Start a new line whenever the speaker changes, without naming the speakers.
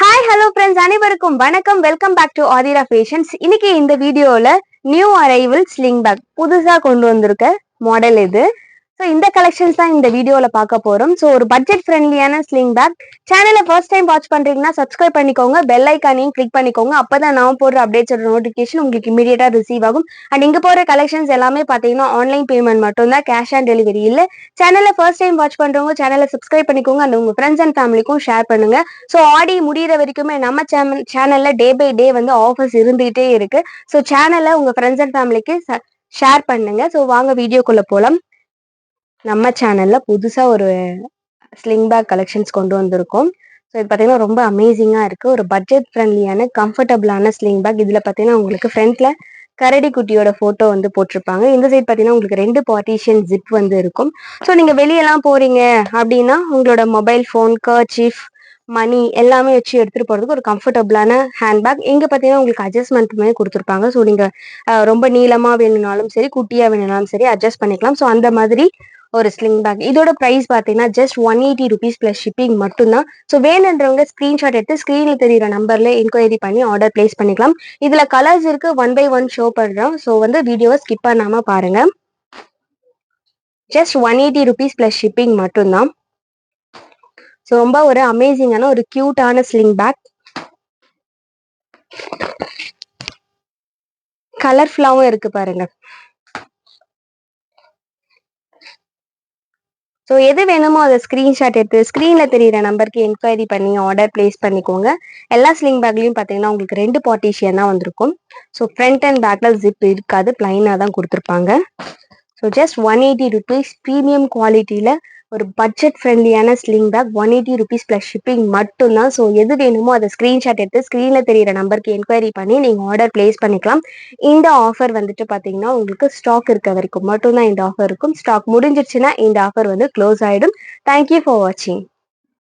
Hi hello friends, அனைவருக்கும் வணக்கம். Welcome back to Aathira Fashions. இன்னைக்கு இந்த வீடியோல நியூ அரைவல் ஸ்லிங் பேக் புதுசா கொண்டு வந்திருக்க மாடல் இது. ஸோ இந்த கலெக்ஷன்ஸ் தான் இந்த வீடியோல பார்க்க போறோம். ஸோ ஒரு பட்ஜெட் ஃப்ரெண்ட்லியான ஸ்லிங் பேக். சேனலை ஃபர்ஸ்ட் டைம் வாட்ச் பண்றீங்கன்னா சப்ஸ்கிரைப் பண்ணிக்கோங்க, பெல் ஐக்கானையும் கிளிக் பண்ணிக்கோங்க. அப்பதான் நான் போடுற அப்டேட்ஸோட நோட்டிஃபிகேஷன் உங்களுக்கு இமீடியட்டா ரிசீவ் ஆகும். அண்ட் இங்க போற கலெக்ஷன்ஸ் எல்லாமே பாத்தீங்கன்னா ஆன்லைன் பேமெண்ட் மட்டும் தான், கேஷ் ஆன் டெலிவரி இல்ல. சேனலை ஃபர்ஸ்ட் டைம் வாட்ச் பண்றவங்க சேனலை சப்ஸ்கிரைப் பண்ணிக்கோங்க அண்ட் உங்க ஃப்ரெண்ட்ஸ் அண்ட் ஃபேமிலிக்கும் ஷேர் பண்ணுங்க. ஸோ ஆடி முடிகிற வரைக்குமே நம்ம சேனல்ல டே பை டே வந்து ஆஃபர்ஸ் இருந்துகிட்டே இருக்கு. ஸோ சேனலை உங்க ஃப்ரெண்ட்ஸ் அண்ட் ஃபேமிலிக்கு ஷேர் பண்ணுங்க. ஸோ வாங்க வீடியோக்குள்ள போலாம். நம்ம சேனல்ல புதுசா ஒரு ஸ்லிங் பேக் கலெக்ஷன்ஸ் கொண்டு வந்திருக்கோம். ஸோ இது பார்த்தீங்கன்னா ரொம்ப அமேசிங்காக இருக்குது. ஒரு பட்ஜெட் ஃப்ரெண்ட்லியான கம்ஃபர்டபுளான ஸ்லிங் பேக். இதில் பார்த்தீங்கன்னா உங்களுக்கு ஃப்ரண்ட்ல கரடி குட்டியோட ஃபோட்டோ வந்து போட்டிருப்பாங்க. இந்த சைட் பார்த்தீங்கன்னா உங்களுக்கு 2 பார்ட்டிஷன் ஜிப் வந்து இருக்கும். ஸோ நீங்கள் வெளியெல்லாம் போறீங்க அப்படின்னா உங்களோட மொபைல் ஃபோன், கர்ச்சீஃப், மணி எல்லாமே வச்சு எடுத்துகிட்டு போகிறதுக்கு ஒரு கம்ஃபர்டபுளான ஹேண்ட்பேக். இங்கே பார்த்தீங்கன்னா உங்களுக்கு அட்ஜஸ்ட்மெண்ட்டுமே கொடுத்துருப்பாங்க. ஸோ நீங்கள் ரொம்ப நீளமாக வேணும்னாலும் சரி, குட்டியாக வேணும்னாலும் சரி அட்ஜஸ்ட் பண்ணிக்கலாம். ஸோ அந்த மாதிரி ஒரு ஸ்லிங் பேக். இதோட பிரைஸ் பார்த்தீங்கன்னா ஜஸ்ட் 180 rupees பிளஸ் ஷிப்பிங் மட்டும்தான். ஸோ வேணுன்றவங்க ஸ்கிரீன்ஷாட் எடுத்து ஸ்கிரீனில் தெரியுற நம்பர்ல என்கொயரி பண்ணி ஆர்டர் பிளேஸ் பண்ணிக்கலாம். இதுல கலர்ஸ் இருக்கு, 1 by 1 ஷோ பண்றோம். ஸோ வந்து வீடியோவை ஸ்கிப் பண்ணாம பாருங்க. ஜஸ்ட் 180 rupees பிளஸ் ஷிப்பிங் மட்டும்தான். ஸோ ரொம்ப ஒரு அமேசிங்கான ஒரு கியூட்டான ஸ்லிங் பேக். கலர்ஃபுல்லாவும் இருக்கு பாருங்க. ஸோ எது வேணுமோ அதை ஸ்க்ரீன்ஷாட் எடுத்து ஸ்க்ரீனில் தெரியிற நம்பருக்கு என்கொயரி பண்ணி ஆர்டர் பிளேஸ் பண்ணிக்கோங்க. எல்லா ஸ்லிங் பேக்லையும் பார்த்தீங்கன்னா உங்களுக்கு 2 பார்ட்டிஷியன் தான் வந்திருக்கும். ஸோ ஃப்ரண்ட் அண்ட் பேக்ல ஜிப் இருக்காது, பிளைனாக தான் கொடுத்துருப்பாங்க. ஸோ ஜஸ்ட் 180 rupees ப்ரீமியம் குவாலிட்டியில் ஒரு பட்ஜெட் ஃப்ரெண்ட்லியான sling bag. 180 rupees plus shipping மட்டும்தான். ஸோ எது வேணுமோ அதை ஸ்க்ரீன்ஷாட் எடுத்து ஸ்க்ரீனில் தெரியிற நம்பருக்கு என்கொயரி பண்ணி நீங்கள் ஆர்டர் பிளேஸ் பண்ணிக்கலாம். இந்த ஆஃபர் வந்துட்டு பார்த்தீங்கன்னா உங்களுக்கு ஸ்டாக் இருக்க வரைக்கும் மட்டும்தான் இந்த ஆஃபர் இருக்கும். ஸ்டாக் முடிஞ்சிருச்சுன்னா இந்த ஆஃபர் வந்து க்ளோஸ் ஆகிடும். தேங்க்யூ ஃபார் வாட்சிங்.